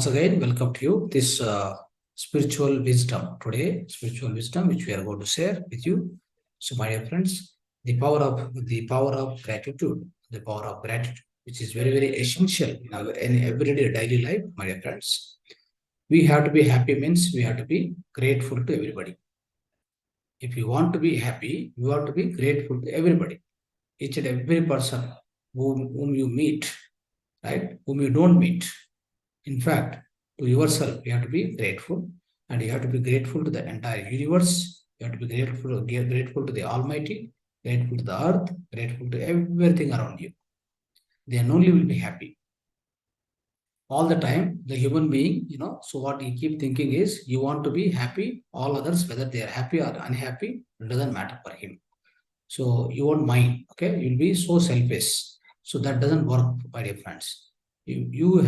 Once again, welcome to you. This spiritual wisdom today, spiritual wisdom which we are going to share with you. So, my dear friends, the power of gratitude, which is very essential in our everyday daily life, my dear friends. We have to be happy means we have to be grateful to everybody. If you want to be happy, you have to be grateful to everybody, each and every person whom you meet, right? Whom you don't meet. In fact, to yourself, you have to be grateful, and you have to be grateful to the entire universe. You have to be grateful to the Almighty, grateful to the earth, grateful to everything around you. Then only will be happy. All the time, the human being, so what you keep thinking is you want to be happy. All others, whether they are happy or unhappy, it doesn't matter for him. So you won't mind, okay? You'll be so selfish. So that doesn't work, my dear friends. You are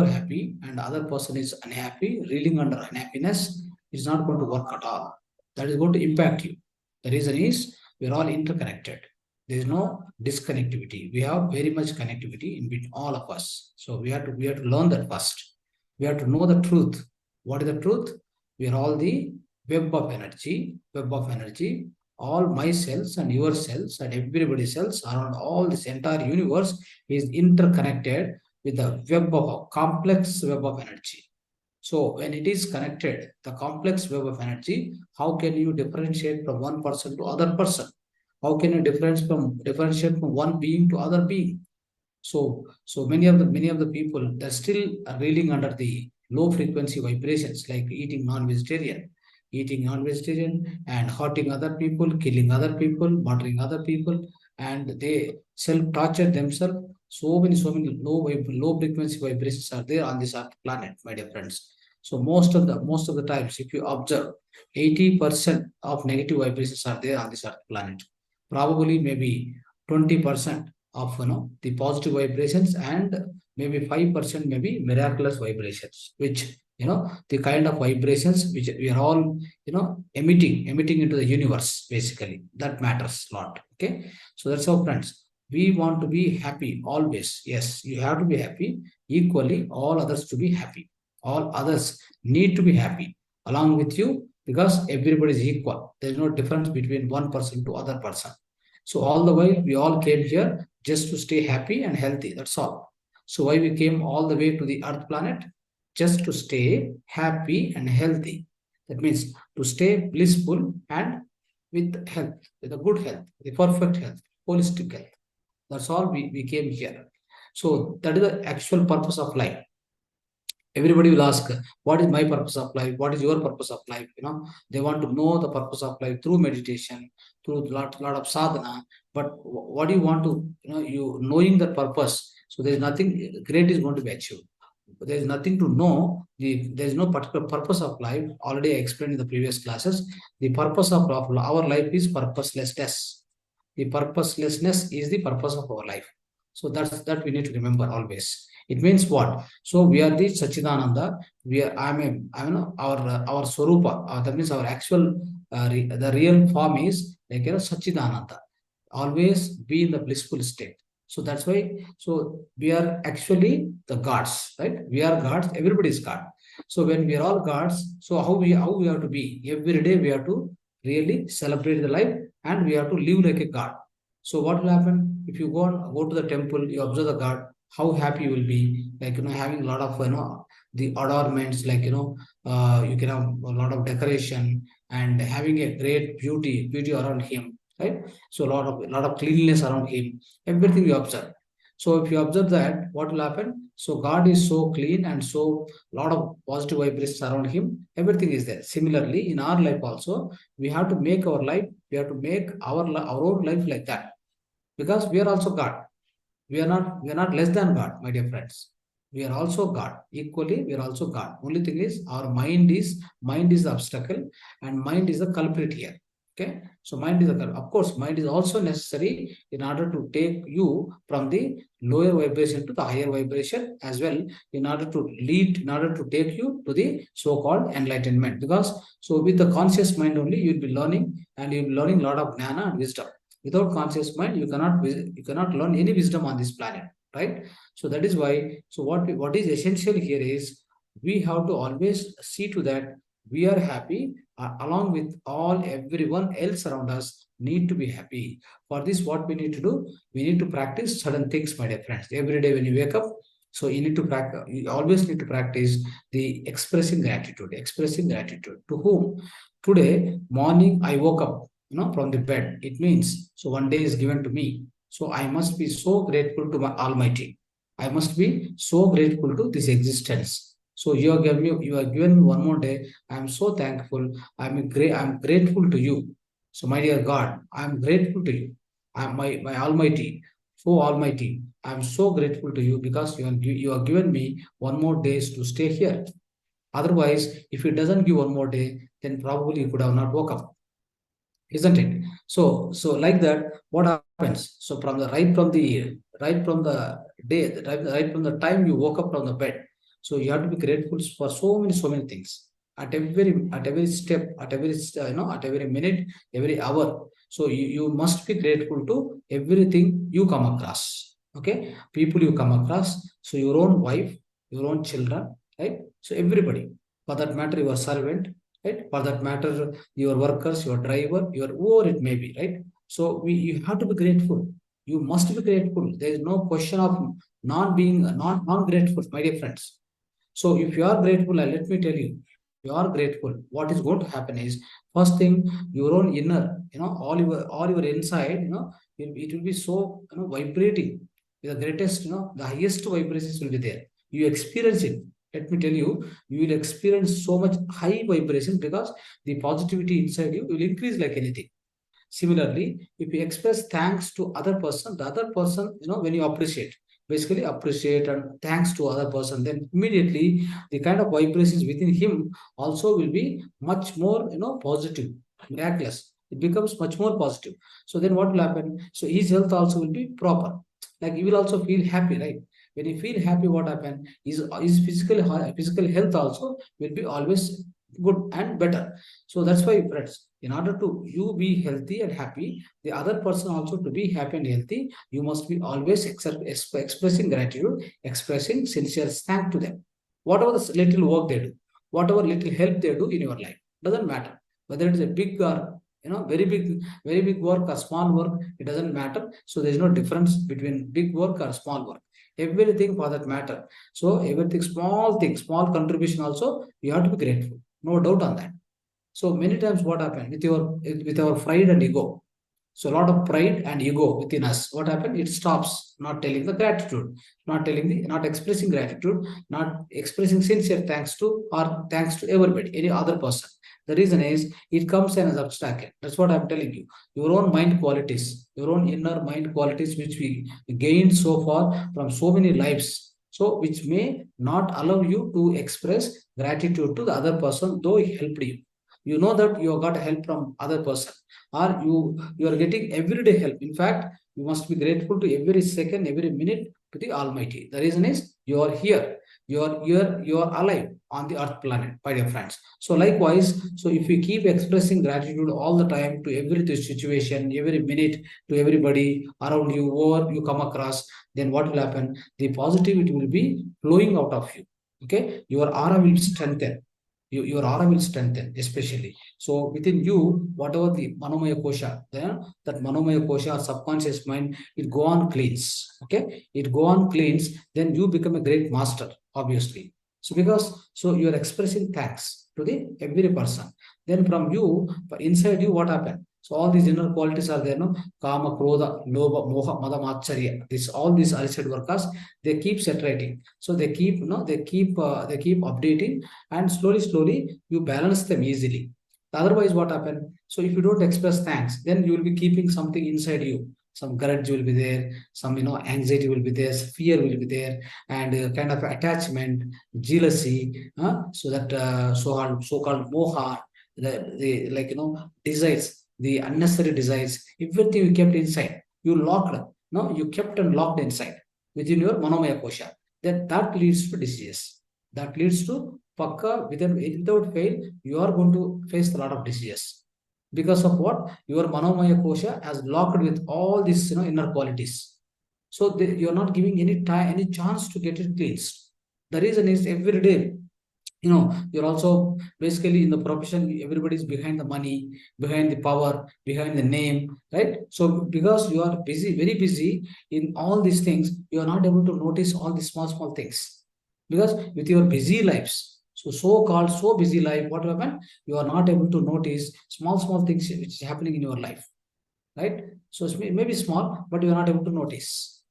happy, and the other person is unhappy, reeling under unhappiness, is not going to work at all. That is going to impact you. The reason is we are all interconnected. There is no disconnectivity. We have very much connectivity in between all of us. So we have to learn that first. We have to know the truth. What is the truth? We are all the web of energy. All my cells and your cells and everybody's cells around all this entire universe is interconnected with a complex web of energy. So when it is connected, the complex web of energy, how can you differentiate from one person to other person? How can you differentiate from one being to other being? So many of the people, they're still reeling under the low frequency vibrations, like eating non-vegetarian and hurting other people, killing other people, murdering other people, and they self-torture themselves. So many low frequency vibrations are there on this earth planet, my dear friends. So most of the times, if you observe, 80% of negative vibrations are there on this earth planet. Probably maybe 20% of the positive vibrations, and maybe 5% maybe miraculous vibrations, which the kind of vibrations which we are all emitting into the universe. Basically, that matters a lot. Okay, so that's how, friends, we want to be happy always. Yes, you have to be happy. Equally, all others to be happy. All others need to be happy along with you, because everybody is equal. There is no difference between one person to other person. So all the while, we all came here just to stay happy and healthy. That's all. So why we came all the way to the earth planet? Just to stay happy and healthy. That means to stay blissful and with health, with a good health, the perfect health, holistic health. That's all we came here. So that is the actual purpose of life. Everybody will ask, what is my purpose of life? What is your purpose of life? They want to know the purpose of life through meditation, through lot of sadhana. But what do you want to, you knowing that purpose? So there is nothing great is going to be achieved. There is nothing to know. There is no particular purpose of life. Already I explained in the previous classes. The purpose of our life is purposelessness. The purposelessness is the purpose of our life. So that we need to remember always. It means what? So we are the Sachidananda. Our Swarupa. That means our actual, the real form is like Sachidananda. Always be in the blissful state. So that's why. So we are actually the gods, right? We are gods. Everybody is God. So when we are all gods, so how we have to be? Every day we have to really celebrate the life, and we have to live like a god. So what will happen if you go to the temple? You observe the god. How happy you will be, like having a lot of the adornments, like you can have a lot of decoration and having a great beauty around him, right? So a lot of cleanliness around him. Everything you observe. So if you observe that, what will happen? So God is so clean, and so a lot of positive vibrations around him. Everything is there. Similarly, in our life also, we have to make our life. We have to make our own life like that, because we are also God. We are not less than God, my dear friends. We are also God. Equally, we are also God. Only thing is, our mind is the obstacle, and mind is the culprit here. Okay, so mind is of course, mind is also necessary in order to take you from the lower vibration to the higher vibration as well, in order to take you to the so-called enlightenment. Because so with the conscious mind only, you'll be learning, and you'll be learning a lot of jnana and wisdom. Without conscious mind, you cannot learn any wisdom on this planet, right? So that is why. So what is essential here is we have to always see to that we are happy, along with everyone else around us need to be happy. For this, what we need to do, we need to practice certain things, my dear friends. Every day when you wake up, so you need to practice, you always need to practice the expressing gratitude. Expressing gratitude to whom? Today morning I woke up, from the bed. It means, so one day is given to me, so I must be so grateful to my Almighty. I must be so grateful to this existence. So you have given me one more day. I am so thankful. I'm grateful to you. So my dear God, I am grateful to you. My Almighty, so Almighty. I am so grateful to you because you have given me one more days to stay here. Otherwise, if it doesn't give one more day, then probably you could have not woke up, isn't it? So like that, what happens? So right from the day, right from the time you woke up from the bed, so you have to be grateful for so many things. At every step, at every minute, every hour. So you must be grateful to everything you come across. Okay, people you come across. So your own wife, your own children, right? So everybody, for that matter, your servant, right? For that matter, your workers, your driver, your whoever it may be, right? So you have to be grateful. You must be grateful. There is no question of not being not grateful, my dear friends. So if you are grateful, let me tell you, if you are grateful, what is going to happen is, first thing, your own inner, all your inside, it will be so, vibrating. The greatest, the highest vibrations will be there. You experience it. Let me tell you, you will experience so much high vibration because the positivity inside you will increase like anything. Similarly, if you express thanks to other person, the other person, when you appreciate, basically appreciate and thanks to other person, then immediately the kind of vibrations within him also will be much more, positive, miraculous. It becomes much more positive. So then what will happen? So his health also will be proper. Like you will also feel happy, right? When you feel happy, what happen? His physical health also will be always good and better. So that's why, friends, in order to you be healthy and happy, the other person also to be happy and healthy, you must be always expressing gratitude, expressing sincere thanks to them. Whatever the little work they do, whatever little help they do in your life, doesn't matter whether it is a big or very big work or small work. It doesn't matter. So there is no difference between big work or small work. Everything for that matter. So everything, small thing, small contribution also, you have to be grateful. No doubt on that. So many times what happened with our pride and ego. So a lot of pride and ego within us. What happened? It stops not telling the gratitude, not expressing gratitude, not expressing sincere thanks to or thanks to everybody, any other person. The reason is it comes as an obstacle. That's what I'm telling you. Your own mind qualities, your own inner mind qualities, which we gained so far from so many lives. So which may not allow you to express gratitude to the other person, though he helped you. You know that you got help from other person, or you are getting everyday help. In fact, you must be grateful to every second, every minute to the Almighty. The reason is you are here, you are alive on the earth planet, my dear friends. So likewise, so if we keep expressing gratitude all the time to every situation, every minute, to everybody around you or you come across, then what will happen? The positivity will be flowing out of you. Okay, your aura will strengthen, your aura will strengthen, especially. So within you, whatever the Manomaya Kosha, that Manomaya Kosha or subconscious mind, it go on cleans. Okay, it go on cleans, then you become a great master, obviously. So because so you are expressing thanks to the every person. Then from you, inside you, what happened? So all these inner qualities are there, no? Kama, Krodha, Lobha, Moha, Mada, Macharya. This all these Aristoid workers, they keep saturating. So they keep updating, and slowly you balance them easily. Otherwise, what happened? So if you don't express thanks, then you will be keeping something inside you. Some grudge will be there, some anxiety will be there, fear will be there, and kind of attachment, jealousy. So that so-called moha, the like desires, the unnecessary desires, everything you kept inside, you locked. No, you kept and locked inside within your manomaya kosha. That leads to disease. That leads to Pakka, without fail, you are going to face a lot of diseases. Because of what? Your Manomaya Kosha has locked with all these inner qualities. So you're not giving any time, any chance to get it cleansed. The reason is every day. you're also basically in the profession, everybody's behind the money, behind the power, behind the name, right? So because you are busy, very busy in all these things, you are not able to notice all the small, small things. Because with your busy lives, so-called so busy life, what happened? You are not able to notice small, small things which is happening in your life, right? So it's maybe small, but you are not able to notice.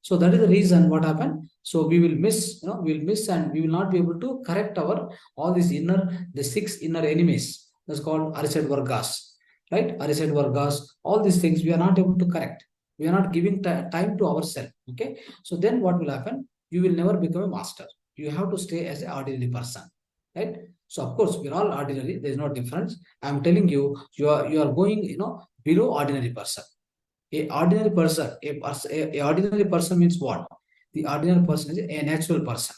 So that is the reason what happened. So we will miss, we'll miss, and we will not be able to correct our all these the six inner enemies. That's called Arised Vargas, right? Arised Vargas, all these things we are not able to correct. We are not giving time to ourselves. Okay. So then what will happen? You will never become a master. You have to stay as an ordinary person, right? So of course we're all ordinary. There is no difference. I'm telling you, you are going, below ordinary person. A ordinary person, a ordinary person means what? The ordinary person is a natural person,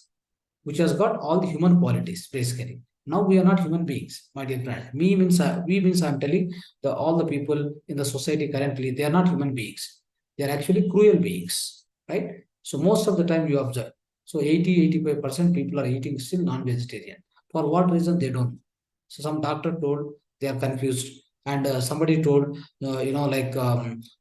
which has got all the human qualities, basically. Now we are not human beings, my dear friend. Me means we means I'm telling all the people in the society currently, they are not human beings. They are actually cruel beings, right? So most of the time you observe. So 80-85% people are eating still non-vegetarian. For what reason they don't know. So some doctor told they are confused, and somebody told like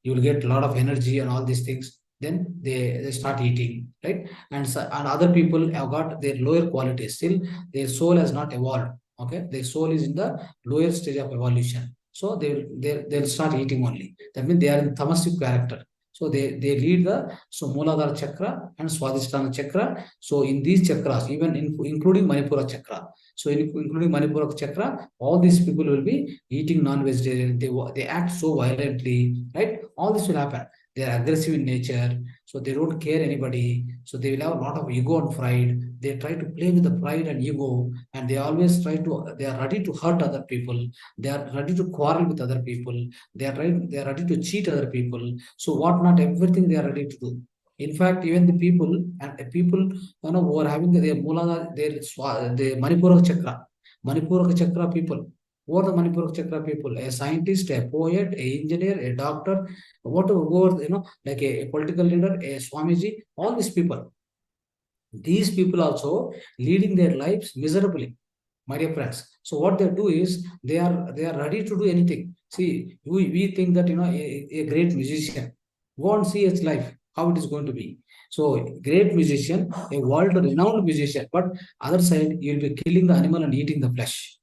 you will get a lot of energy and all these things. Then they start eating, right? And other people have got their lower qualities. Still, their soul has not evolved. Okay, their soul is in the lower stage of evolution. So they'll start eating only. That means they are in tamasic character. So they lead the Muladhara chakra and Swadhisthana chakra. So in these chakras, even including Manipura chakra. So including Manipura chakra, all these people will be eating non-vegetarian. They act so violently, right? All this will happen. They are aggressive in nature, so they don't care anybody. So they will have a lot of ego and pride. They try to play with the pride and ego, and they always they are ready to hurt other people. They are ready to quarrel with other people. They are ready to cheat other people. So what not everything they are ready to do. In fact, even the people and the people who are having their Mula, their Manipura chakra, Manipura chakra people. What are the Manipura chakra people? A scientist, a poet, a engineer, a doctor, whatever, like a political leader, a Swamiji, all these people. These people also leading their lives miserably, my dear friends. So what they do is they are ready to do anything. See, we think that a great musician. Go and see his life, how it is going to be. So great musician, a world renowned musician, but other side you'll be killing the animal and eating the flesh.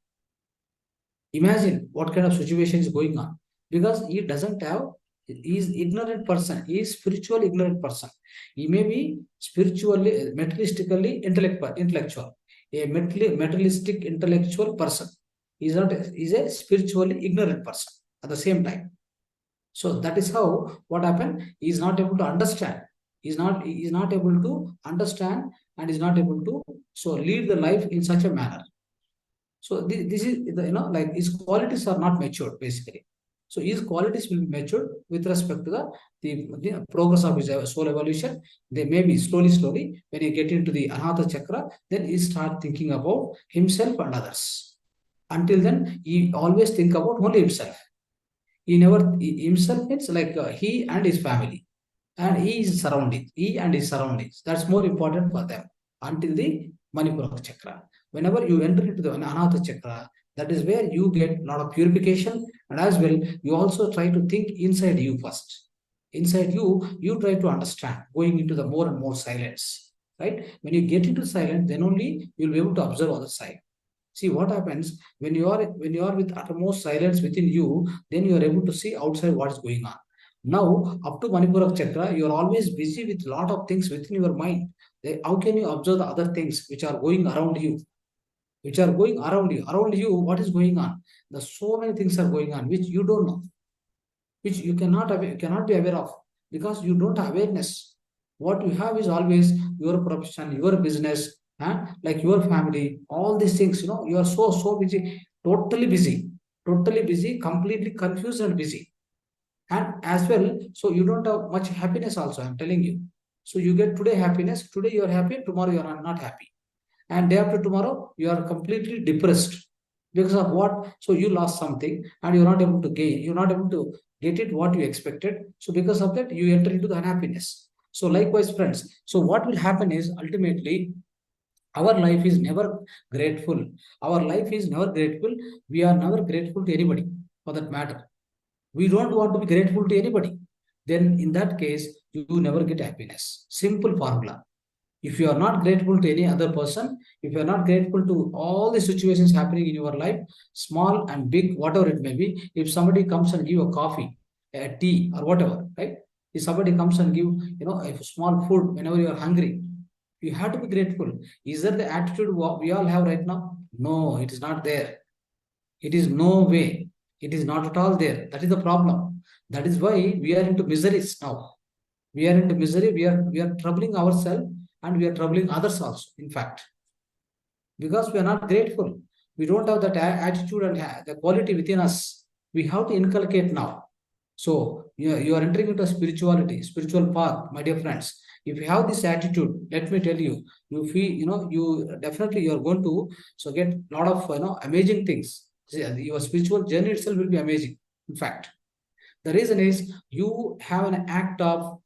Imagine what kind of situation is going on, because he doesn't have, he is ignorant person, he is spiritual ignorant person. He may be spiritually, materialistically intellectual, a materialistic intellectual person. He is not, he is a spiritually ignorant person at the same time. So that is how what happened. He is not able to understand. He is not able to understand, and is not able to so lead the life in such a manner. So this is like his qualities are not matured basically. So his qualities will be matured with respect to the progress of his soul evolution. They may be slowly when you get into the Anahata chakra, then he start thinking about himself and others. Until then, he always think about only himself. Himself means like he and his family, and he and his surroundings. That's more important for them until the Manipura chakra. Whenever you enter into the Anahata chakra, that is where you get a lot of purification, and as well, you also try to think inside you first. Inside you, you try to understand, going into the more and more silence. Right? When you get into silence, then only you'll be able to observe other side. See what happens when you are with uttermost silence within you, then you are able to see outside what is going on. Now, up to Manipura chakra, you are always busy with a lot of things within your mind. How can you observe the other things which are going around you? Which are going around you. Around you, what is going on? There's so many things are going on which you don't know, which you cannot be aware of, because you don't have awareness. What you have is always your profession, your business, like your family, all these things. You are so busy, totally busy, completely confused and busy. And as well, so you don't have much happiness also, I'm telling you. So you get today happiness, today you are happy, tomorrow you are not happy, and day after tomorrow you are completely depressed. Because of what? So you lost something and you're not able to gain, you're not able to get it what you expected. So because of that, you enter into the unhappiness. So likewise, friends, so what will happen is ultimately Our life is never grateful. Our life is never grateful. We are never grateful to anybody for that matter. We don't want to be grateful to anybody. Then in that case, you never get happiness. Simple formula. If you are not grateful to any other person, if you are not grateful to all the situations happening in your life, small and big, whatever it may be, if somebody comes and give a coffee, a tea, or whatever, right? If somebody comes and give, a small food whenever you are hungry, you have to be grateful. Is that the attitude we all have right now? No, it is not there. It is no way. It is not at all there. That is the problem. That is why we are into miseries now. We are into misery. We are troubling ourselves and we are troubling others also, in fact, because we are not grateful. We don't have that attitude and the quality within us. We have to inculcate now. So you are entering into spirituality, spiritual path, my dear friends. If you have this attitude, let me tell you, you feel, you definitely you are going to get a lot of amazing things. See, your spiritual journey itself will be amazing. In fact, the reason is you have an act of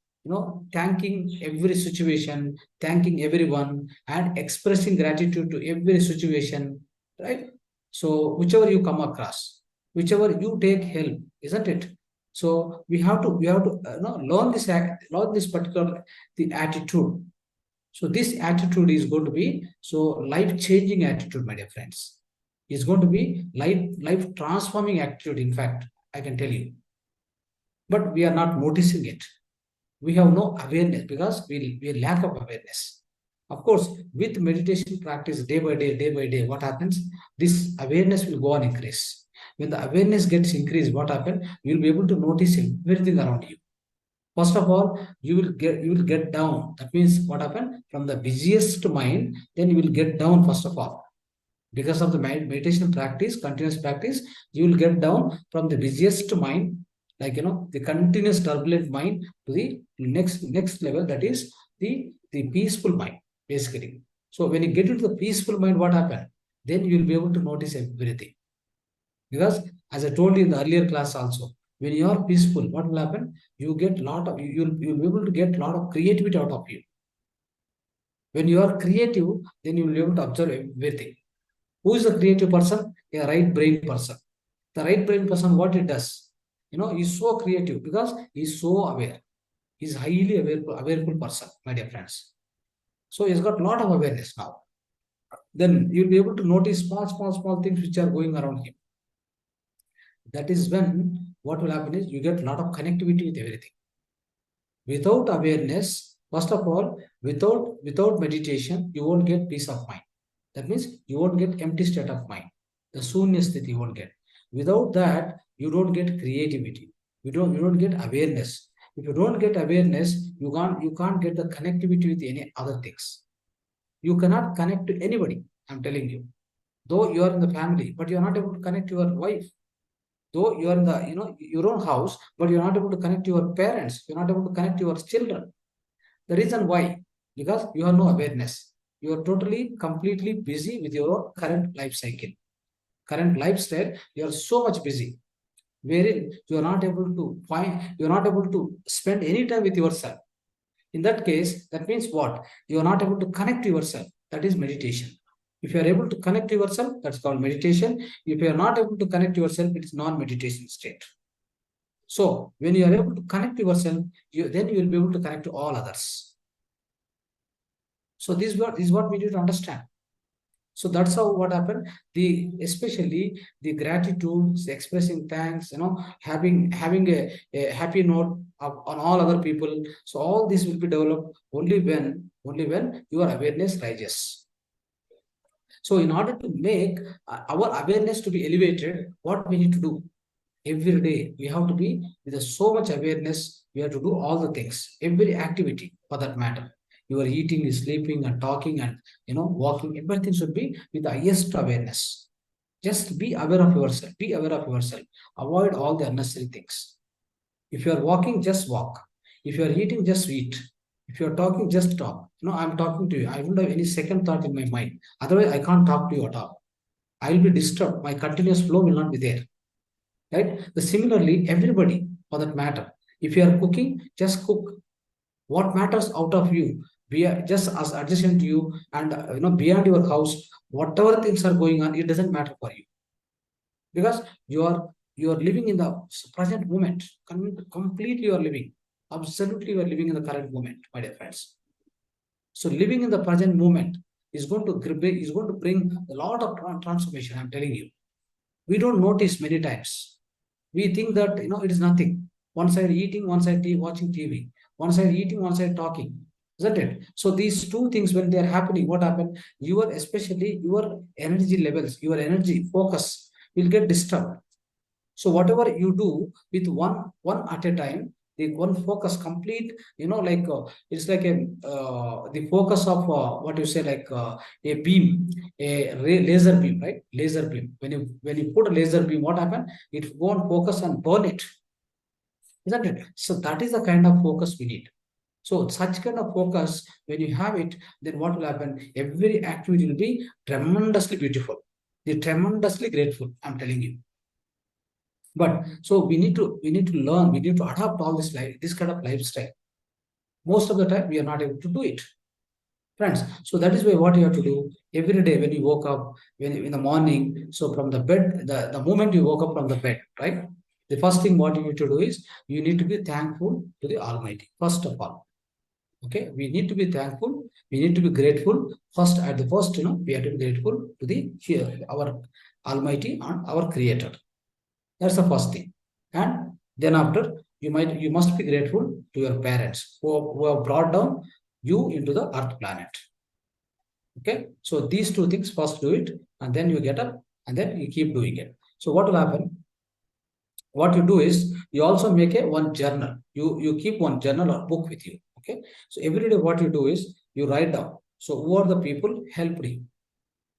thanking every situation, thanking everyone, and expressing gratitude to every situation, right? So whichever you come across, whichever you take help, isn't it? So we have to learn this particular the attitude. So this attitude is going to be life changing attitude, my dear friends. It's going to be life transforming attitude. In fact, I can tell you, but we are not noticing it. We have no awareness because we lack of awareness. Of course, with meditation practice day by day, what happens? This awareness will go on increase. When the awareness gets increased, what happens? You will be able to notice everything around you. First of all, you will get down. That means what happened? From the busiest mind, then you will get down first of all. Because of the meditation practice, continuous practice, you will get down from the busiest mind, like the continuous turbulent mind, to the next level, that is the peaceful mind, basically. So when you get into the peaceful mind, what happened? Then you will be able to notice everything. Because as I told you in the earlier class also, when you are peaceful, what will happen? You get you'll be able to get a lot of creativity out of you. When you are creative, then you will be able to observe everything. Who is the creative person? A right brain person. The right brain person, what it does? He's so creative because he's so aware. He's highly awareful person, my dear friends. So he's got a lot of awareness now. Then you'll be able to notice small things which are going around him. That is when what will happen is you get a lot of connectivity with everything. Without awareness, first of all, without meditation, you won't get peace of mind. That means you won't get empty state of mind. The soonness that you won't get. Without that, you don't get creativity. You don't get awareness. If you don't get awareness, you can't get the connectivity with any other things. You cannot connect to anybody. I'm telling you. Though you are in the family, but you are not able to connect to your wife. Though you are in the your own house, but you're not able to connect to your parents. You're not able to connect to your children. The reason why? Because you have no awareness. You are totally, completely busy with your current life cycle. Current lifestyle, you are so much busy, wherein you are not able to spend any time with yourself. In that case, that means what? You are not able to connect to yourself. That is meditation. If you are able to connect to yourself, that's called meditation. If you are not able to connect to yourself, it is non-meditation state. So when you are able to connect to yourself, then you will be able to connect to all others. So this is what we need to understand. So that's how what happened. Especially the gratitude, expressing thanks, having a happy note on all other people. So all this will be developed only when your awareness rises. So in order to make our awareness to be elevated, what we need to do? Every day we have to be with so much awareness. We have to do all the things, every activity for that matter. You are eating, sleeping, and talking, and walking. Everything should be with the highest awareness. Just be aware of yourself. Be aware of yourself. Avoid all the unnecessary things. If you are walking, just walk. If you are eating, just eat. If you are talking, just talk. I'm talking to you. I don't have any second thought in my mind. Otherwise, I can't talk to you at all. I will be disturbed. My continuous flow will not be there. Right? Similarly, everybody for that matter. If you are cooking, just cook. What matters out of you? We are just as adjacent to you, and beyond your house, whatever things are going on, it doesn't matter for you, because you are living in the present moment. Completely you are living, absolutely you are living in the current moment, my dear friends. So living in the present moment is going to bring a lot of transformation, I'm telling you. We don't notice many times. We think that it is nothing. One side eating, one side watching TV, one side eating, one side talking, isn't it? So these two things, when they are happening, what happen? Especially your energy levels, your energy focus will get disturbed. So whatever you do with one at a time, the one focus complete, like it's like the focus of what you say, like a beam, laser beam, right? Laser beam. When you put a laser beam, what happen? It go and focus and burn it, isn't it? So that is the kind of focus we need. So such kind of focus, when you have it, then what will happen? Every activity will be tremendously beautiful, the tremendously grateful. I'm telling you. But so we need to learn, we need to adopt all this kind of lifestyle. Most of the time we are not able to do it, friends. So that is why what you have to do every day when you woke up, when in the morning. So from the bed, the moment you woke up from the bed, right? The first thing what you need to do is you need to be thankful to the Almighty, first of all. Okay, we need to be thankful. We need to be grateful. First, at the first, we have to be grateful to our Almighty and our Creator. That's the first thing. And then after, you must be grateful to your parents who have brought down you into the earth planet. Okay. So these two things, first do it, and then you get up, and then you keep doing it. So what will happen? What you do is you also make one journal. You keep one journal or book with you. Okay. So every day what you do is you write down. So who are the people helped you?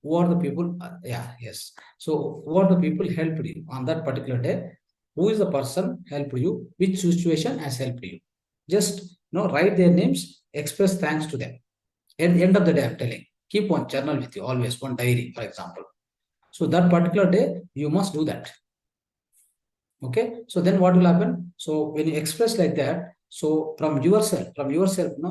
Who are the people? Yes. So who are the people helped you on that particular day? Who is the person helped you? Which situation has helped you? Just write their names, express thanks to them. At the end of the day, I'm telling, keep one journal with you always, one diary, for example. So that particular day, you must do that. Okay. So then what will happen? So when you express like that, so from yourself,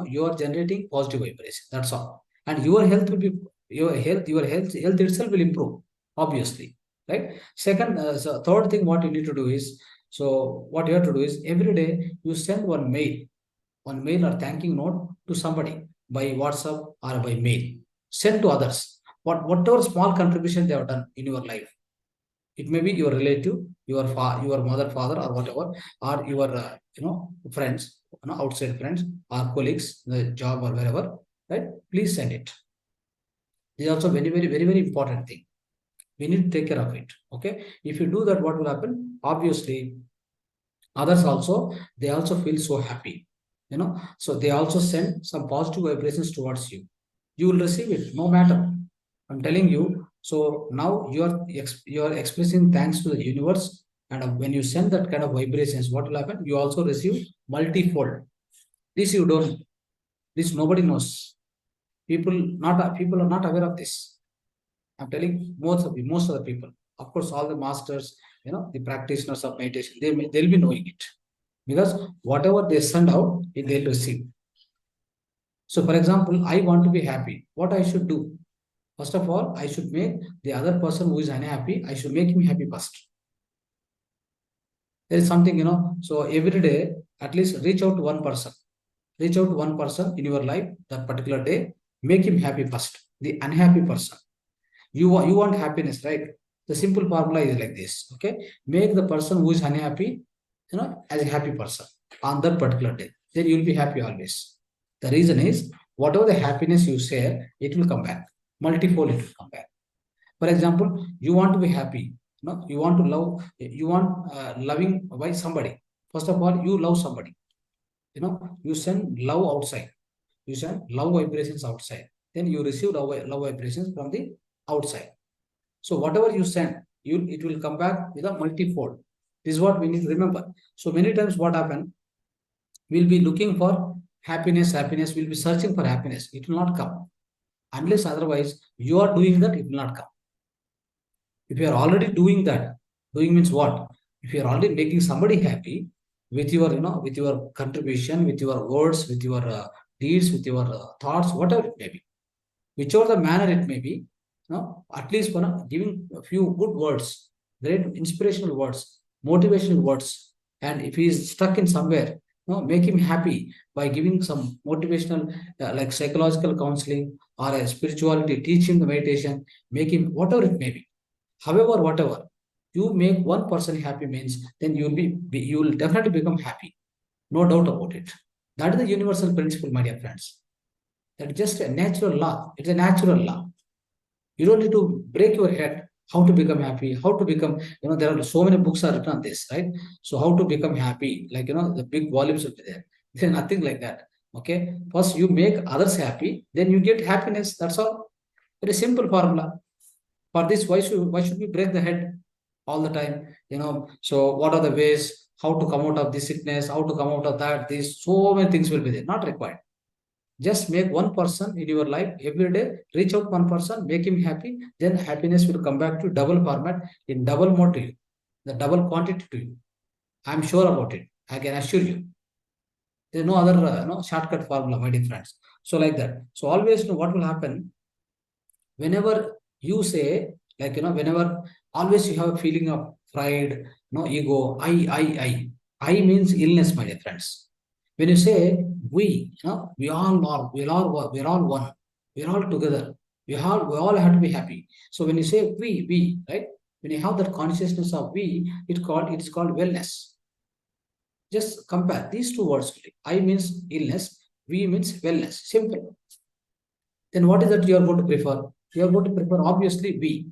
you are generating positive vibration. That's all. And your health will be your health itself will improve, obviously. Right. Second, so third thing what you need to do is, so what you have to do is every day you send one mail or thanking note to somebody by WhatsApp or by mail. Send to others. Whatever small contribution they have done in your life. It may be your relative, your mother, father, or whatever, or your friends, outside friends or colleagues, the job or wherever. Right? Please send it. This is also very, very, very, very important thing. We need to take care of it. Okay. If you do that, what will happen? Obviously, others also, they also feel so happy. So they also send some positive vibrations towards you. You will receive it, no matter. I'm telling you. So now you are expressing thanks to the universe, and when you send that kind of vibrations, what will happen? You also receive multifold. This you don't. This nobody knows. People are not aware of this. I'm telling most of the people. Of course, all the masters, the practitioners of meditation, they'll be knowing it, because whatever they send out, they'll receive. So, for example, I want to be happy. What I should do? First of all, I should make the other person who is unhappy, I should make him happy first. There is something, so every day, at least reach out to one person. Reach out to one person in your life that particular day, make him happy first. The unhappy person. You want happiness, right? The simple formula is like this. Okay. Make the person who is unhappy, as a happy person on that particular day. Then you'll be happy always. The reason is whatever the happiness you share, it will come back. Multifold it will come back. For example, you want to be happy. You want to love, you want loving by somebody. First of all, you love somebody. You send love outside. You send love vibrations outside. Then you receive love vibrations from the outside. So whatever you send, it will come back with a multifold. This is what we need to remember. So many times what happen, we'll be looking for happiness, we'll be searching for happiness. It will not come. Unless otherwise you are doing that, it will not come. If you are already doing that, doing means what? If you are already making somebody happy with your, with your contribution, with your words, with your deeds, with your thoughts, whatever it may be, whichever the manner it may be, at least giving a few good words, great inspirational words, motivational words. And if he is stuck in somewhere, make him happy by giving some motivational, like psychological counseling or a spirituality, teach him the meditation, make him whatever it may be. However, whatever you make one person happy means, then you will definitely become happy. No doubt about it. That is the universal principle, my dear friends. That is just a natural law. It's a natural law. You don't need to break your head how to become happy, how to become, there are so many books are written on this, right? So how to become happy, like, the big volumes will be there. There's nothing like that. Okay. First you make others happy, then you get happiness. That's all. Very simple formula. For this, why should we break the head all the time? So what are the ways, how to come out of this sickness, how to come out of that? These so many things will be there. Not required. Just make one person in your life every day, reach out one person, make him happy, then happiness will come back to double format, in double mode to you, the double quantity to you. I'm sure about it. I can assure you. There's no other shortcut formula, my dear friends. So like that. So always what will happen whenever you say, like, whenever, always you have a feeling of pride, no ego, I means illness, my dear friends. When you say we, we all are, we're all one, we're all together, we all have to be happy. So when you say we, right? When you have that consciousness of we, it's called wellness. Just compare these two words. I means illness, we means wellness. Simple. Then what is that you are going to prefer? You are going to prefer obviously we.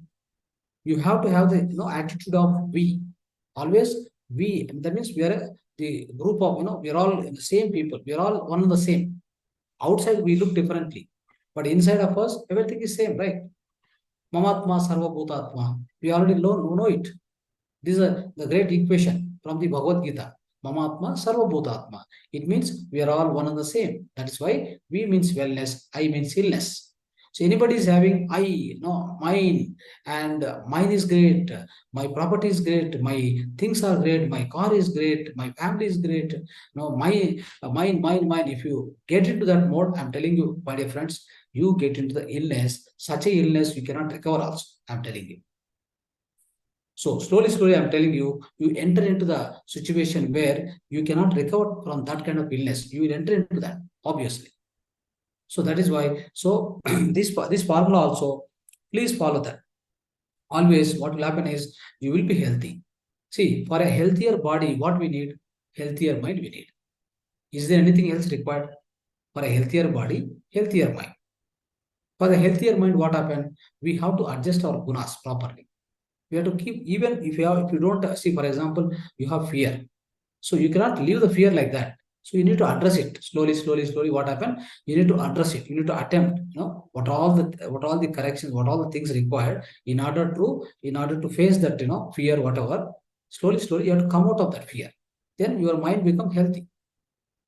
You have to have the attitude of we. Always we. That means we are the group of we are all the same people. We are all one and the same. Outside we look differently, but inside of us everything is same, right? Mamatma sarva bhutatma. We already know it. This is the great equation from the Bhagavad Gita. Mamatma sarva bhutatma. It means we are all one and the same. That is why we means wellness, I means illness. So anybody is having mine, and mine is great, my property is great, my things are great, my car is great, my family is great. No, mine. If you get into that mode, I'm telling you, my dear friends, you get into the illness. Such a illness you cannot recover. Also, I'm telling you. So slowly, I'm telling you, you enter into the situation where you cannot recover from that kind of illness. You will enter into that, obviously. So that is why. So this formula also, please follow that. Always, what will happen is you will be healthy. See, for a healthier body, what we need, healthier mind we need. Is there anything else required? For a healthier body, healthier mind. For the healthier mind, what happened? We have to adjust our gunas properly. We have to keep, even if you don't see, for example, you have fear. So you cannot leave the fear like that. So you need to address it slowly. What happened? You need to address it. You need to attempt, what all the corrections, what all the things required in order to face that, fear, whatever. Slowly, you have to come out of that fear. Then your mind become healthy.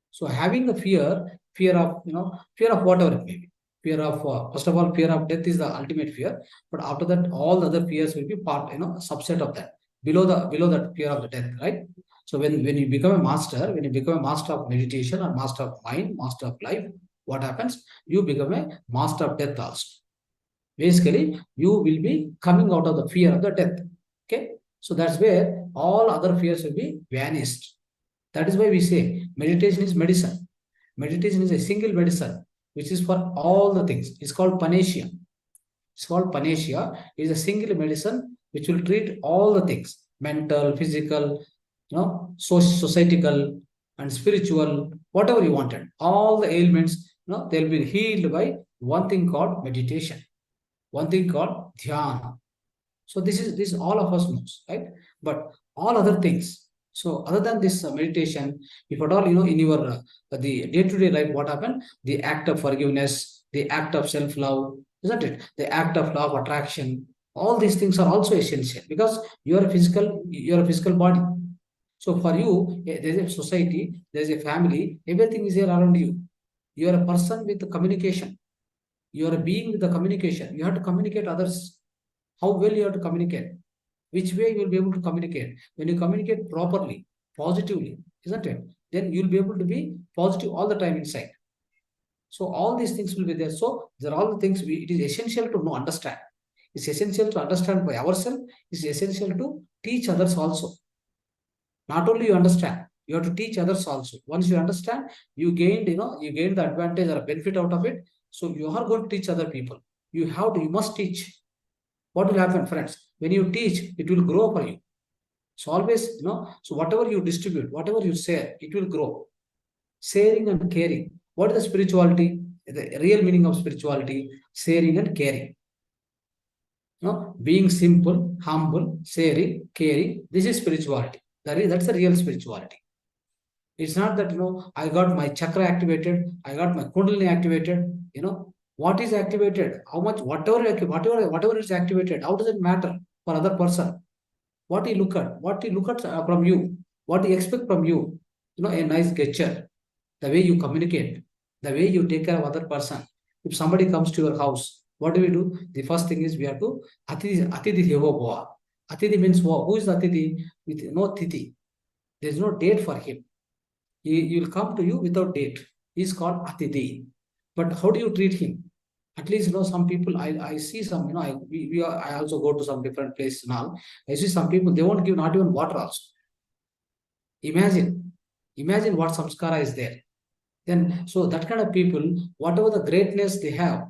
So having the fear of whatever it may be. Fear of, first of all, fear of death is the ultimate fear. But after that, all the other fears will be part, subset of that. Below that fear of the death, right? So when you become a master, when you become a master of meditation or master of mind, master of life, what happens? You become a master of death also. Basically, you will be coming out of the fear of the death. Okay. So that's where all other fears will be vanished. That is why we say meditation is medicine. Meditation is a single medicine, which is for all the things. It's called panacea. It's called panacea. It is a single medicine which will treat all the things: mental, physical, societal, and spiritual, whatever you wanted. All the ailments, they'll be healed by one thing called meditation, one thing called dhyana. So this all of us knows, right? But all other things. So other than this meditation, if at all, in your the day-to-day life, what happened? The act of forgiveness, the act of self-love, isn't it? The act of law of attraction. All these things are also essential because you're a physical body. So for you, there's a society, there's a family, everything is here around you. You are a person with the communication. You are a being with the communication. You have to communicate others. How well you have to communicate? Which way you will be able to communicate? When you communicate properly, positively, isn't it? Then you'll be able to be positive all the time inside. So all these things will be there. So these are all the things it is essential to know, understand. It's essential to understand by ourselves. It's essential to teach others also. Not only you understand, you have to teach others also. Once you understand, you gained, you gain the advantage or benefit out of it. So you are going to teach other people. You must teach. What will happen, friends? When you teach, it will grow for you. So always, so whatever you distribute, whatever you share, it will grow. Sharing and caring. What is the spirituality? The real meaning of spirituality, sharing and caring. Being simple, humble, sharing, caring. This is spirituality. That's the real spirituality. It's not that, I got my chakra activated, I got my kundalini activated, what is activated, how much, whatever is activated, how does it matter for other person? What he look at from you, what he expect from you, a nice gesture, the way you communicate, the way you take care of other person. If somebody comes to your house, what do? The first thing is we have to Atithi Devo Bhava. Atithi means who is the Atithi? With no Tithi. There is no date for him. He will come to you without date. He is called Atithi. But how do you treat him? At least, some people, I see some, I also go to some different places now. I see some people, they won't give not even water also. Imagine what samskara is there. Then, so that kind of people, whatever the greatness they have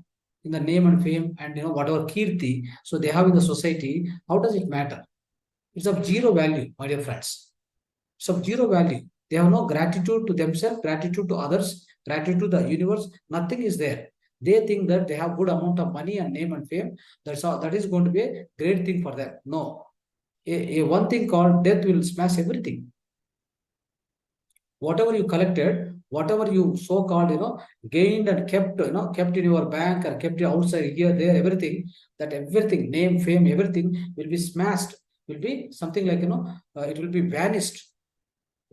in the name and fame and, whatever kirti, so they have in the society, how does it matter? It's of zero value, my dear friends. It's of zero value. They have no gratitude to themselves, gratitude to others, gratitude to the universe. Nothing is there. They think that they have good amount of money and name and fame. That is going to be a great thing for them. No. One thing called death will smash everything. Whatever you collected, whatever you so-called, gained and kept in your bank or kept outside here, there, everything, name, fame, everything will be smashed, will be something like, it will be vanished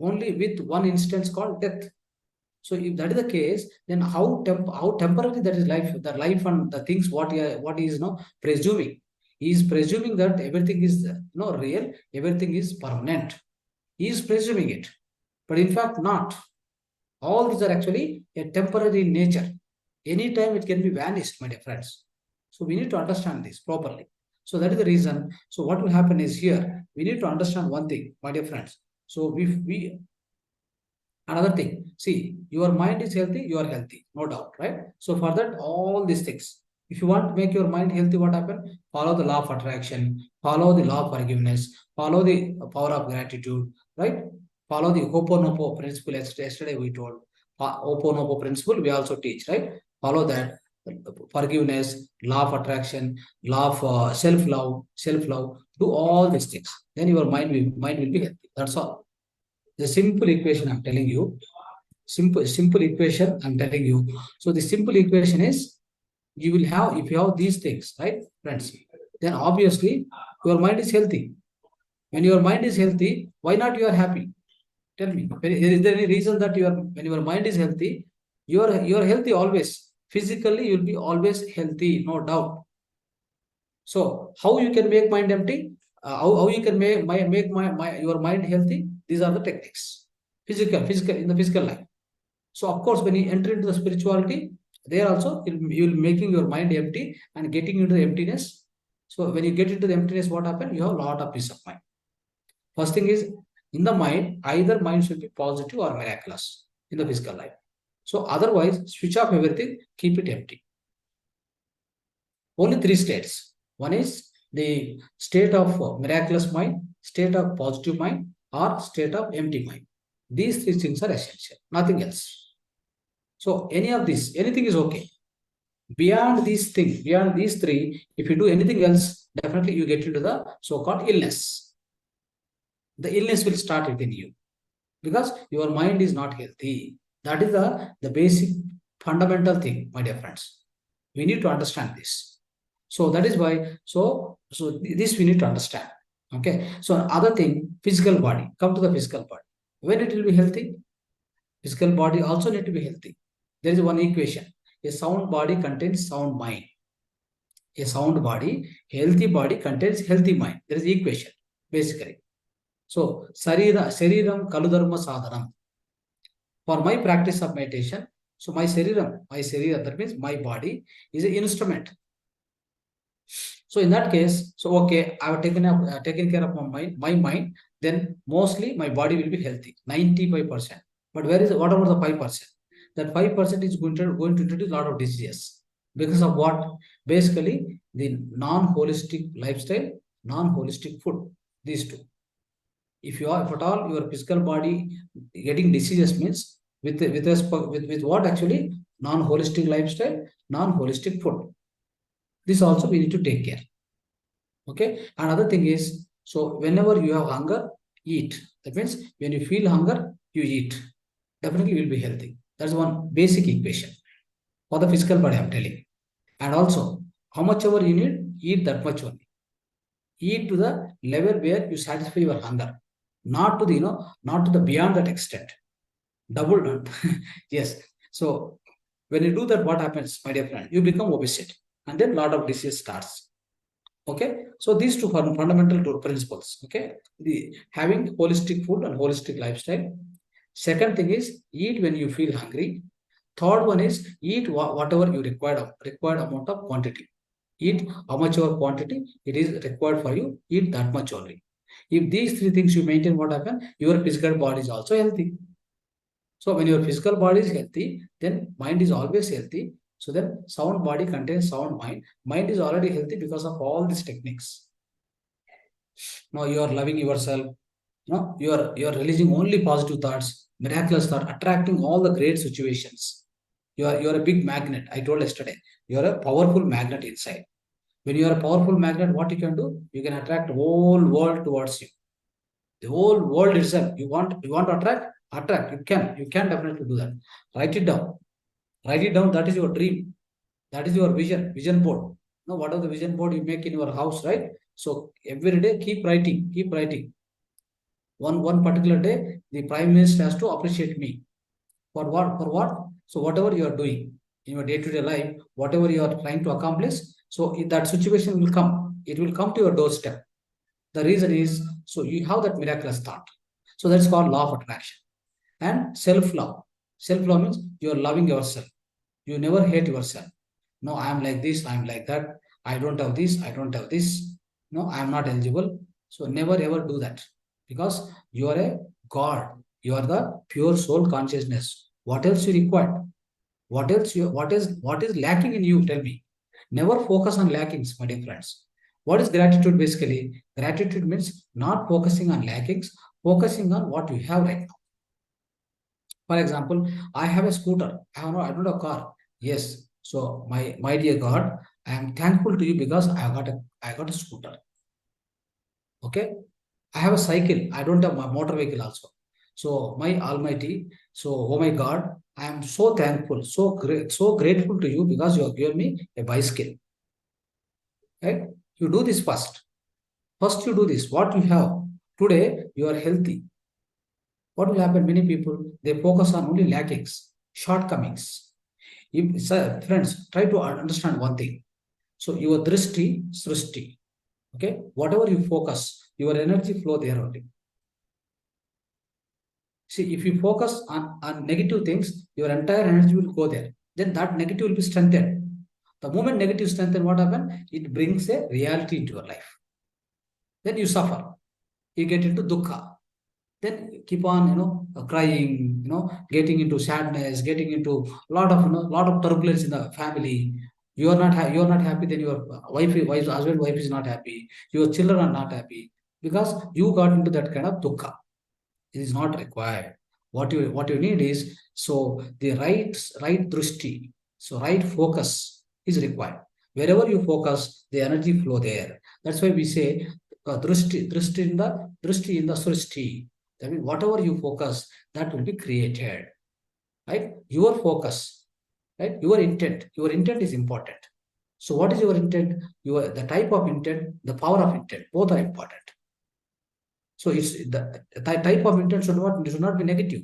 only with one instance called death. So if that is the case, then how temporary that is life, the life and the things, what he is presuming. He is presuming that everything is real, everything is permanent. He is presuming it. But in fact, not. All these are actually a temporary nature. Anytime it can be vanished, my dear friends. So we need to understand this properly. So that is the reason. So what will happen is here, we need to understand one thing, my dear friends. So another thing, see, your mind is healthy, you are healthy, no doubt, right? So for that, all these things, if you want to make your mind healthy, what happens? Follow the law of attraction, follow the law of forgiveness, follow the power of gratitude, right? Follow the Ho'oponopo principle. Yesterday we told Ho'oponopo principle, we also teach, right? Follow that. Forgiveness, law of attraction, law of self-love, do all these things. Then your mind will be healthy. That's all. The simple equation I'm telling you. Simple equation I'm telling you. So the simple equation is, you will have, if you have these things, right, friends, then obviously your mind is healthy. When your mind is healthy, why not you are happy? Tell me, is there any reason that when your mind is healthy, you are healthy always. Physically, you'll be always healthy, no doubt. So how you can make mind empty? How you can make your mind healthy? These are the techniques. Physical in the physical life. So of course, when you enter into the spirituality, there also you'll making your mind empty and getting into the emptiness. So when you get into the emptiness, what happens? You have a lot of peace of mind. First thing is, in the mind, either mind should be positive or miraculous in the physical life. So otherwise, switch off everything, keep it empty. Only 3 states. One is the state of miraculous mind, state of positive mind, or state of empty mind. These 3 things are essential, nothing else. So anything is okay. Beyond these 3, if you do anything else, definitely you get into the so-called illness. The illness will start within you because your mind is not healthy. That is the basic fundamental thing, my dear friends. We need to understand this. So that is why, so this we need to understand. Okay. So other thing, physical body. Come to the physical body. When it will be healthy? Physical body also need to be healthy. There is one equation. A sound body contains sound mind. A sound body, healthy body contains healthy mind. There is equation, basically. So, Shariram Kaludharma Sadhanam. For my practice of meditation, So my shariram, that means my body is an instrument. So in that case, so okay, I have taken care of my mind, then mostly my body will be healthy, 95%. But what about the 5%? That 5% is going to introduce a lot of diseases. Because of what? Basically, the non-holistic lifestyle, non-holistic food, these two. If at all your physical body getting diseases means with what actually? Non-holistic lifestyle, non-holistic food. This also we need to take care. Okay. Another thing is, so whenever you have hunger, eat. That means when you feel hunger, you eat. Definitely you will be healthy. That's one basic equation for the physical body, I'm telling. And also, how much ever you need, eat that much only. Eat to the level where you satisfy your hunger, not to the, not to the beyond that extent. Double, yes. So when you do that, what happens, my dear friend? You become obesity, and then lot of disease starts. Okay, so these two fundamental two principles. Okay, the having holistic food and holistic lifestyle. Second thing is eat when you feel hungry. Third one is eat whatever you required amount of quantity. Eat how much your quantity it is required for you. Eat that much only. If these three things you maintain, what happen? Your physical body is also healthy. So when your physical body is healthy, then mind is always healthy. So then sound body contains sound mind. Mind is already healthy because of all these techniques. Now you are loving yourself. You are releasing only positive thoughts, miraculous thought, attracting all the great situations. You are a big magnet. I told yesterday, you are a powerful magnet inside. When you are a powerful magnet, what you can do? You can attract the whole world towards you. The whole world itself. You want to attract. You can definitely do that. Write it down. Write it down. That is your dream. That is your vision board. Now, what are the vision board you make in your house, right? So every day, keep writing. One particular day, the prime minister has to appreciate me. For what? For what? So whatever you are doing in your day-to-day life, whatever you are trying to accomplish, so that situation will come. It will come to your doorstep. The reason is, so you have that miraculous thought. So that's called law of attraction. And self-love. Self-love means you are loving yourself. You never hate yourself. No, I am like this, I am like that. I don't have this, I don't have this. No, I am not eligible. So never ever do that. Because you are a God. You are the pure soul consciousness. What else you require? What is lacking in you? Tell me. Never focus on lackings, my dear friends. What is gratitude basically? Gratitude means not focusing on lackings, focusing on what you have right now. For example, I have a scooter. I don't have a car. Yes. So my dear God, I am thankful to you because I got a scooter. Okay. I have a cycle. I don't have my motor vehicle also. So my Almighty. So oh my God, I am so thankful, so grateful to you because you have given me a bicycle. Right? You do this first. First you do this. What you have today, you are healthy. What will happen? Many people they focus on only lackings, shortcomings. Friends, try to understand one thing. So your drishti, srishti. Okay, whatever you focus, your energy flow there only. See, if you focus on negative things, your entire energy will go there. Then that negative will be strengthened. The moment negative strengthen, what happens? It brings a reality into your life. Then you suffer. You get into dukkha. Then keep on, crying, getting into sadness, getting into lot of turbulence in the family. You are not happy. Then your husband, wife is not happy. Your children are not happy because you got into that kind of dukkha. It is not required. What you need is so the right drishti, so right focus is required. Wherever you focus, the energy flow there. That's why we say drishti in the srishti. That means whatever you focus, that will be created. Right? Your focus, right? Your intent. Your intent is important. So what is your intent? The type of intent, the power of intent, both are important. So it's the type of intent should not be negative.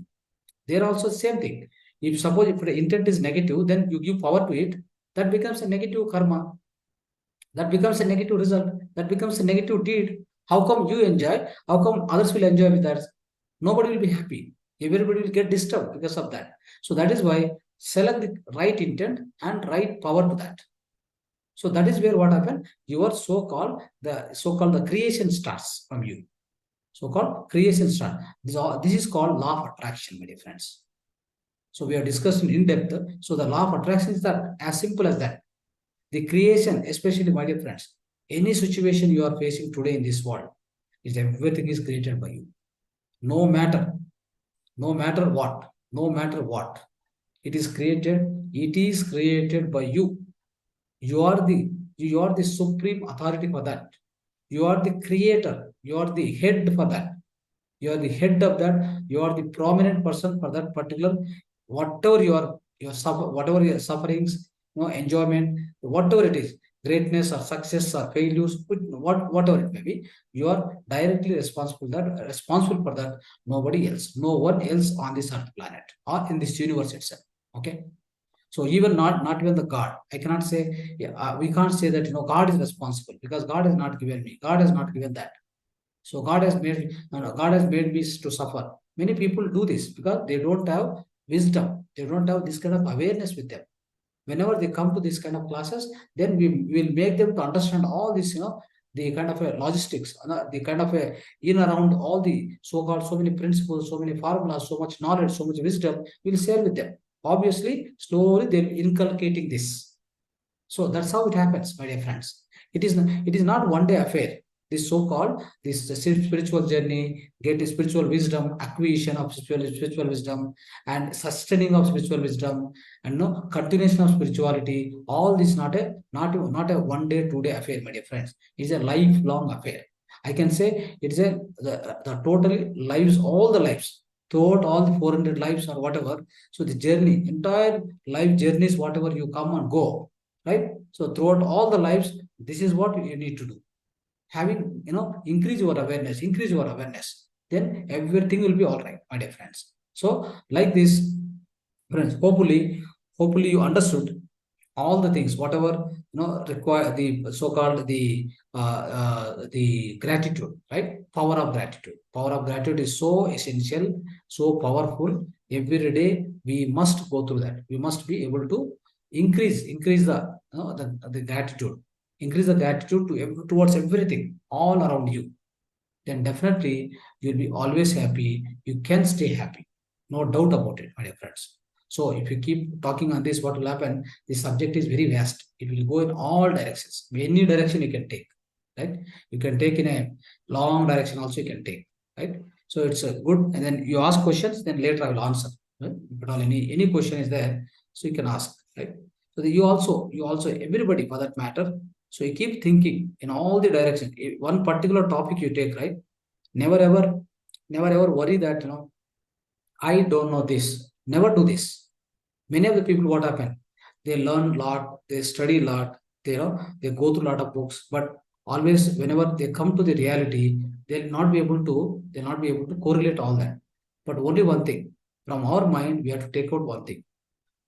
There also same thing. If suppose if the intent is negative, then you give power to it, that becomes a negative karma. That becomes a negative result. That becomes a negative deed. How come you enjoy? How come others will enjoy with that? Nobody will be happy. Everybody will get disturbed because of that. So that is why select the right intent and right power to that. So that is where what happened, your so-called the creation starts from you. So-called creation start. This is called law of attraction, my dear friends. So we are discussing in depth. So the law of attraction is that as simple as that. The creation, especially my dear friends, any situation you are facing today in this world, is everything is created by you. No matter what, no matter what, it is created by you. You are the supreme authority for that. You are the creator. You are the head for that. You are the head of that. You are the prominent person for that particular, whatever whatever your sufferings, enjoyment, whatever it is, greatness or success or failures, whatever it may be, you are directly responsible for that. Nobody else, no one else on this earth planet or in this universe itself. Okay. So even not even the God, I cannot say, we can't say that God is responsible, because God has not given me. God has not given that. So God has made me to suffer. Many people do this because they don't have wisdom. They don't have this kind of awareness with them. Whenever they come to this kind of classes, then we will make them to understand all this, the kind of logistics, the kind of in around all the so-called so many principles, so many formulas, so much knowledge, so much wisdom. We'll share with them. Obviously, slowly they're inculcating this. So that's how it happens, my dear friends. It is not one day affair. This so-called this spiritual journey, get spiritual wisdom, acquisition of spiritual wisdom, and sustaining of spiritual wisdom, and no continuation of spirituality. All this not a one day, 2 day affair, my dear friends. It's a lifelong affair. I can say it's the total lives, all the lives, throughout all the 400 lives or whatever. So the journey, entire life journeys, whatever you come and go, right? So throughout all the lives, this is what you need to do. Having, increase your awareness, then everything will be all right, my dear friends. So like this, friends, hopefully you understood all the things, whatever require the so-called the gratitude, right? Power of gratitude is so essential, so powerful. Every day we must go through that. We must be able to increase the gratitude, increase the gratitude towards everything all around you. Then definitely you'll be always happy. You can stay happy, no doubt about it, my dear friends. So if you keep talking on this, what will happen? This subject is very vast. It will go in all directions. Any direction you can take, right? You can take in a long direction also, you can take, right? So it's a good. And then you ask questions, then later I will answer. Right? If at all any question is there, so you can ask, right? So you also everybody for that matter. So you keep thinking in all the directions. One particular topic you take, right? Never ever, never ever worry that I don't know this. Never do this. Many of the people, what happen? They learn a lot, they study a lot, they go through a lot of books, but always whenever they come to the reality, they'll not be able to correlate all that. But only one thing, from our mind, we have to take out one thing.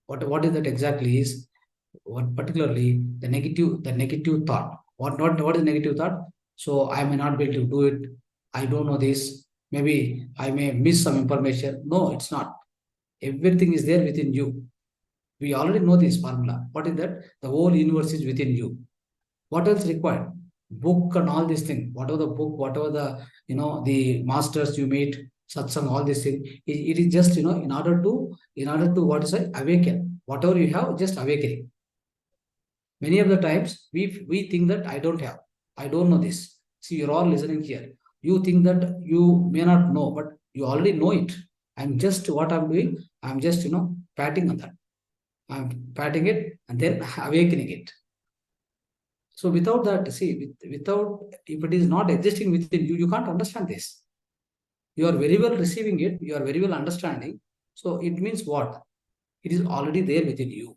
What is that exactly is, what particularly the negative thought. What is negative thought? So I may not be able to do it. I don't know this. Maybe I may miss some information. No, it's not. Everything is there within you. We already know this formula. What is that? The whole universe is within you. What else required? Book and all these things. Whatever the book, whatever the the masters you meet, satsang, all these things. It is just in order to what is it? Awaken. Whatever you have, just awakening. Many of the times we think that I don't know this. See, you're all listening here. You think that you may not know, but you already know it. I'm just what I'm doing. I'm just patting on that. I'm patting it and then awakening it. So without that, see, without if it is not existing within you, you can't understand this. You are very well receiving it. You are very well understanding. So it means what? It is already there within you,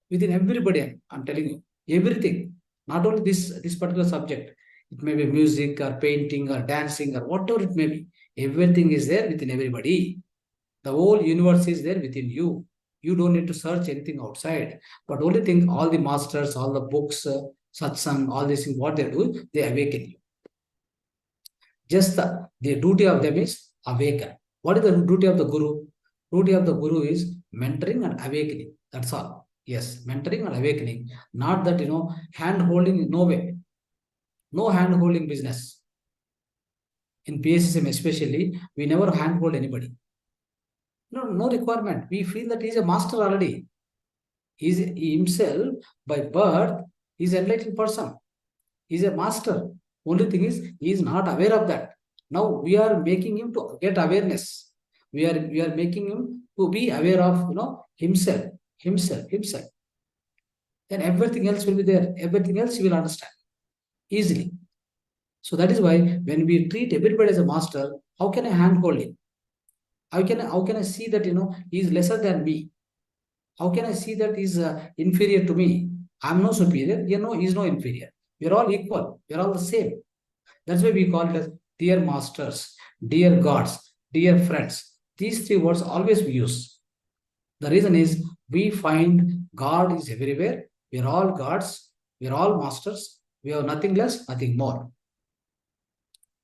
within everybody. I'm telling you, everything. Not only this particular subject. It may be music or painting or dancing or whatever it may be. Everything is there within everybody. The whole universe is there within you. You don't need to search anything outside. But only thing, all the masters, all the books, satsang, all these things, what they do, they awaken you. Just the duty of them is awaken. What is the duty of the guru? Duty of the guru is mentoring and awakening. That's all. Yes, mentoring and awakening. Not that, hand holding, no way. No hand holding business. In PSSM especially, we never hand hold anybody. No requirement. We feel that he's a master already. He himself, by birth, is an enlightened person. He's a master. Only thing is, he is not aware of that. Now we are making him to get awareness. We are making him to be aware of himself. Then everything else will be there. Everything else he will understand easily. So that is why when we treat everybody as a master, how can I handhold him? How can I see that he is lesser than me? How can I see that he's inferior to me? I'm no superior. He's no inferior. We're all equal. We're all the same. That's why we call it as dear masters, dear gods, dear friends. These three words always we use. The reason is we find God is everywhere. We're all gods. We're all masters. We have nothing less, nothing more.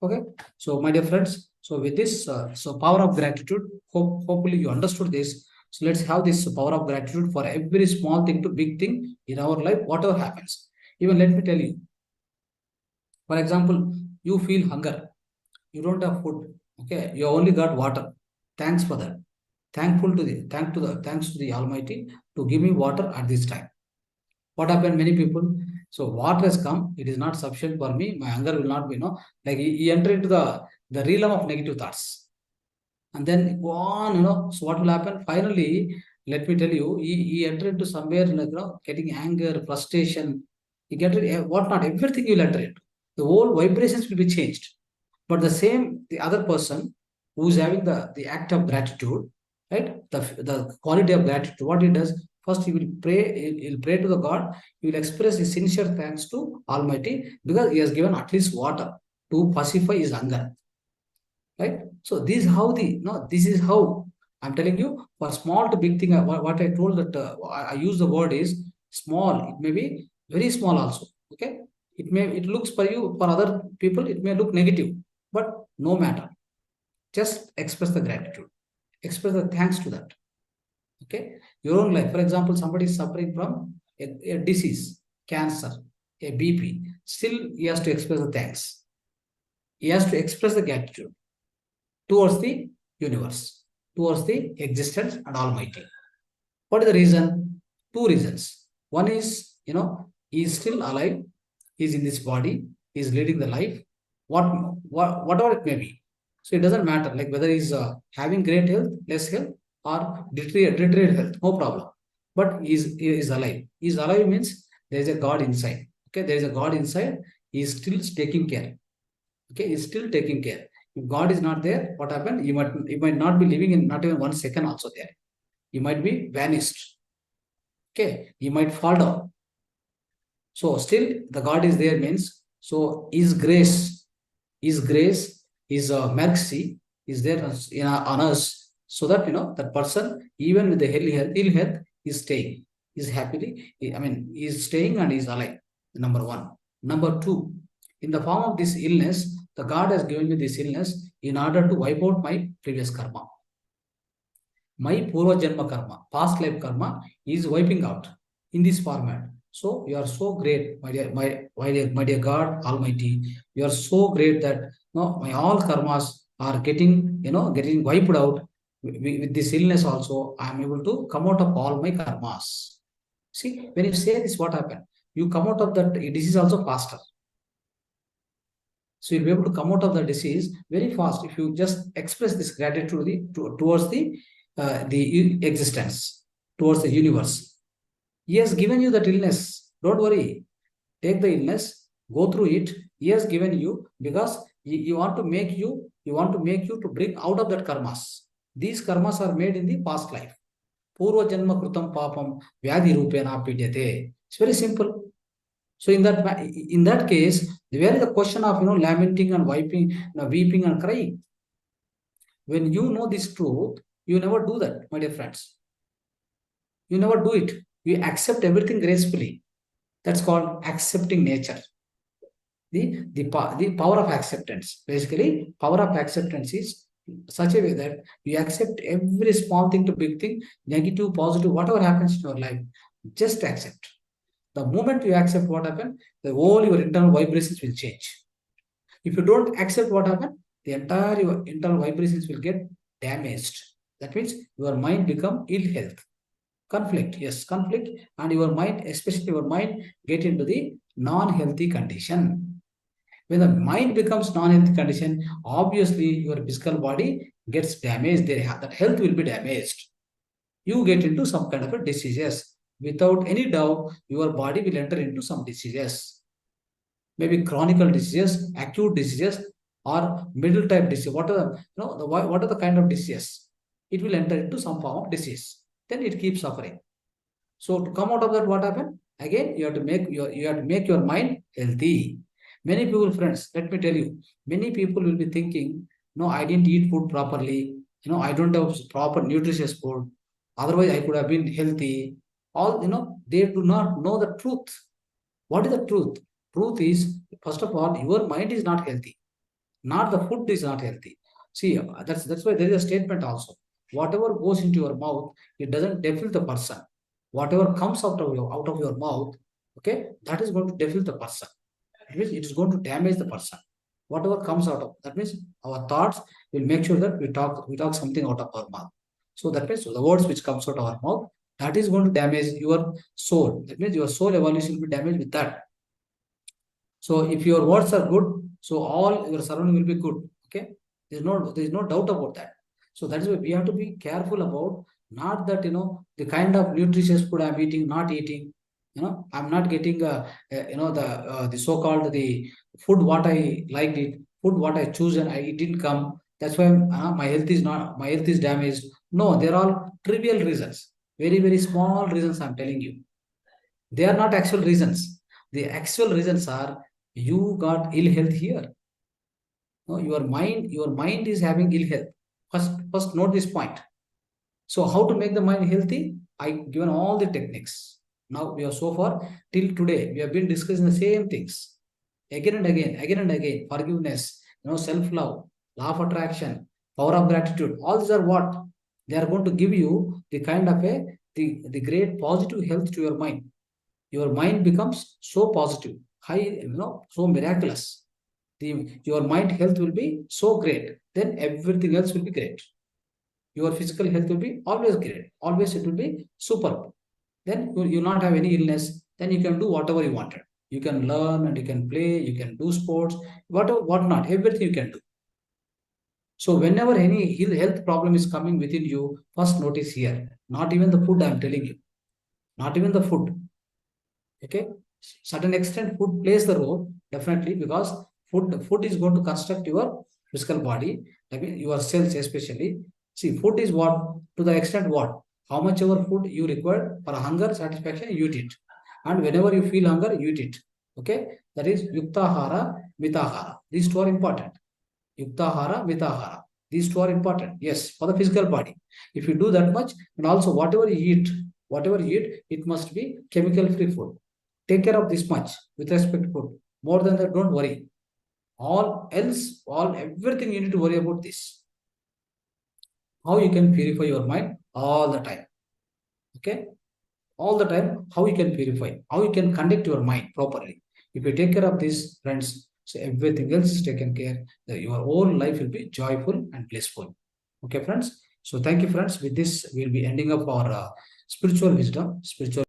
Okay. So, my dear friends, so with this, power of gratitude, hopefully you understood this. So let's have this power of gratitude for every small thing to big thing in our life, whatever happens. Even let me tell you, for example, you feel hunger, you don't have food, okay, you only got water. Thanks for that. Thanks to the Almighty to give me water at this time. What happened? Many people, so water has come, it is not sufficient for me, my hunger will not be, like he entered into the realm of negative thoughts. And then go on, so what will happen? Finally, let me tell you, he entered into somewhere, like, getting anger, frustration, he get whatnot, everything you will enter into. The whole vibrations will be changed. But the other person who's having the act of gratitude, right? The quality of gratitude, what he does, first he will pray, he'll pray to the God, he will express his sincere thanks to Almighty because he has given at least water to pacify his anger. Right? So this is how I'm telling you, for small to big thing, what I told that I use the word is small. It may be very small also. Okay. It looks for you, for other people, it may look negative, but no matter. Just express the gratitude. Express the thanks to that. Okay. Your own life. For example, somebody is suffering from a disease, cancer, a BP. Still, he has to express the thanks. He has to express the gratitude towards the universe, towards the existence and Almighty. What is the reason? Two reasons. One is, he is still alive, he is in this body, he is leading the life, whatever it may be. So it doesn't matter, like whether he's having great health, less health, or deteriorated health, no problem. But he is alive. He is alive means there is a God inside. Okay, there is a God inside. He is still taking care. Okay, he is still taking care. If God is not there, what happened? You might not be living in not even 1 second also there. You might be vanished. Okay, you might fall down. So still the God is there means, so His grace, His mercy is there on us, so that that person, even with the ill health, is staying, is happily, is staying and is alive. Number one. Number two, in the form of this illness, the God has given me this illness in order to wipe out my previous karma. My Purva Janma karma, past life karma, is wiping out in this format. So you are so great, my dear God Almighty. You are so great that my all karmas are getting wiped out. With this illness also, I am able to come out of all my karmas. See, when you say this, what happened? You come out of that disease also faster. So you'll be able to come out of the disease very fast if you just express this gratitude towards the existence, towards the universe. He has given you that illness. Don't worry. Take the illness, go through it. He has given you because he want to make you to bring out of that karmas. These karmas are made in the past life. Purva janma krutam papam vyadhi rupena pidyate. It's very simple. So in that case, where is the question of lamenting and weeping and crying? When you know this truth, you never do that, my dear friends. You never do it. You accept everything gracefully. That's called accepting nature. The power of acceptance. Basically, power of acceptance is such a way that you accept every small thing to big thing, negative, positive, whatever happens in your life, just accept. The moment you accept what happened, the whole your internal vibrations will change. If you don't accept what happened, the entire your internal vibrations will get damaged. That means your mind become ill health. Conflict, yes, conflict, and your mind, especially your mind, get into the non-healthy condition. When the mind becomes non-healthy condition, obviously your physical body gets damaged. That health will be damaged. You get into some kind of a diseases. Without any doubt, your body will enter into some diseases. Maybe chronic diseases, acute diseases, or middle type disease. What are what are the kind of diseases? It will enter into some form of disease. Then it keeps suffering. So to come out of that, what happened? Again, you have to make your mind healthy. Many people, friends, let me tell you, many people will be thinking, no, I didn't eat food properly. I don't have proper nutritious food. Otherwise, I could have been healthy. They do not know the truth. What is the truth? Truth is, first of all, your mind is not healthy. Not the food is not healthy. See, that's why there is a statement also. Whatever goes into your mouth, it doesn't defile the person. Whatever comes out of your mouth, okay, that is going to defile the person. It means it is going to damage the person. Whatever comes out of that means our thoughts will make sure that we talk something out of our mouth. So that means the words which comes out of our mouth, that is going to damage your soul. That means your soul evolution will be damaged with that. So if your words are good, so all your surrounding will be good. Okay, there's no doubt about that. So that is why we have to be careful about not that the kind of nutritious food I'm eating, not eating. I'm not getting the so-called the food what I liked it, food what I choose and it didn't come. That's why my health is damaged. No, they're all trivial reasons, very very small reasons. I'm telling you, they are not actual reasons. The actual reasons are you got ill health here. No, your mind is having ill health. First note this point. So how to make the mind healthy? I given all the techniques. Now we are so far till today we have been discussing the same things again and again, again and again. Forgiveness, self-love, law of attraction, power of gratitude. All these are what they are going to give you the kind of the great positive health to your mind. Your mind becomes so positive, high, so miraculous. Your mind health will be so great. Then everything else will be great. Your physical health will be always great. Always it will be superb. Then you will not have any illness. Then you can do whatever you wanted. You can learn and you can play. You can do sports, whatever, whatnot. Everything you can do. So whenever any health problem is coming within you, first notice here. Not even the food I'm telling you. Not even the food. Okay, certain extent food plays the role definitely because food is going to construct your physical body. I mean your cells especially. See, food is what to the extent what how much ever food you require for hunger satisfaction you eat it, and whenever you feel hunger you eat it. Okay, that is yuktahara, mitahara. These two are important. Yuktahara, mitahara. These two are important. Yes, for the physical body. If you do that much, and also whatever you eat, it must be chemical free food. Take care of this much with respect to food. More than that, don't worry. Everything you need to worry about this. How you can purify your mind all the time. Okay? All the time, how you can purify, how you can conduct your mind properly. If you take care of this, friends, so everything else is taken care. Your whole life will be joyful and blissful. Okay, friends. So thank you, friends. With this, we'll be ending up our spiritual wisdom, spiritual